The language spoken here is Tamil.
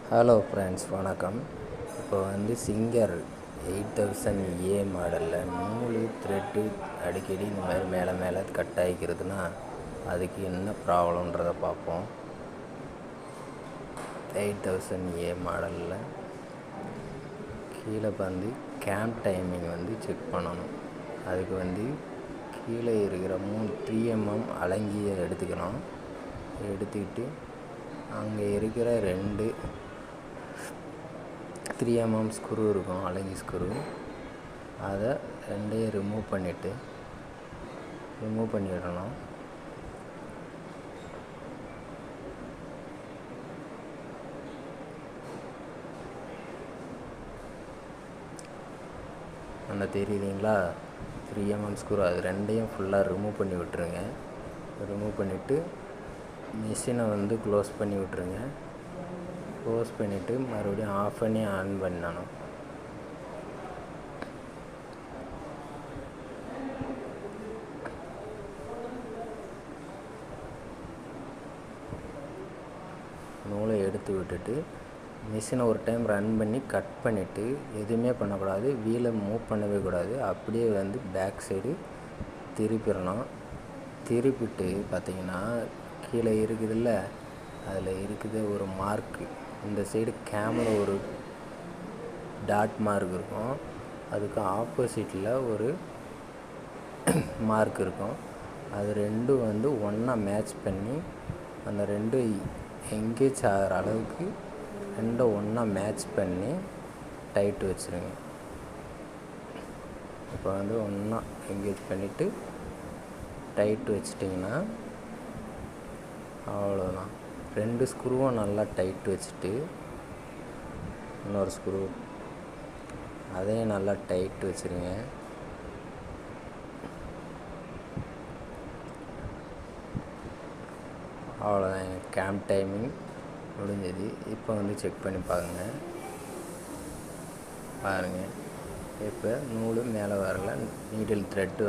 ஹலோ ஃப்ரெண்ட்ஸ், வணக்கம். இப்போ சிங்கர் 8000A மாடலில் நூல் த்ரெட்டு அடிக்கடி இந்த மாதிரி மேலே கட் ஆகிக்கிறதுனா அதுக்கு என்ன ப்ராப்ளம்ன்றதை பார்ப்போம். 8000A மாடலில் கீழே கேம் டைமிங் செக் பண்ணணும். அதுக்கு கீழே இருக்கிற 3mm அலங்கியை எடுத்துக்கிட்டு அங்கே இருக்கிற 2 3mm ஸ்க்ரூ இருக்கும், அலங்கி ஸ்க்ரூ. அதை 2ஐயும் ரிமூவ் பண்ணிடணும். அந்த தெரியுதுங்களா, 3mm ஸ்க்ரூ, அது 2ஐயும் ஃபுல்லாக ரிமூவ் பண்ணி விட்டுருங்க. ரிமூவ் பண்ணிவிட்டு மிஷினை க்ளோஸ் பண்ணி விட்டுருங்க. க்ளோஸ் பண்ணிவிட்டு மறுபடியும் ஆஃப் பண்ணி ஆன் பண்ணணும். நூலை எடுத்து விட்டுட்டு மிஷினை ஒரு டைம் ரன் பண்ணி கட் பண்ணிவிட்டு எதுவுமே பண்ணக்கூடாது, வீலை மூவ் பண்ணவே கூடாது. அப்படியே பேக் சைடு திருப்பிடணும். திருப்பிட்டு பார்த்திங்கன்னா கீழே இருக்குதுல்ல, அதில் இருக்குது ஒரு மார்க்கு. இந்த சைடு கேமில் ஒரு டாட் மார்க் இருக்கும், அதுக்கு ஆப்போசிட்டில் ஒரு மார்க் இருக்கும். அது ரெண்டும் ஒன்றா மேட்ச் பண்ணி அந்த 2 எங்கேஜ் ஆகிற அளவுக்கு 2 ஒன்றா மேட்ச் பண்ணி டைட்டு வச்சுருங்க. இப்போ ஒன்றா எங்கேஜ் பண்ணிவிட்டு டைட்டு வச்சிட்டிங்கன்னா அவ்வளோதான். 2 ஸ்க்ரூவும் நல்லா டைட் வச்சுட்டு இன்னொரு ஸ்க்ரூ அதையும் நல்லா டைட் வச்சுருங்க. அவ்வளோதான், எங்கள் கேம் டைமிங் முடிஞ்சது. இப்போ செக் பண்ணி பாருங்கள். இப்போ நூல் மேலே வரல, நீடில் த்ரெட்டு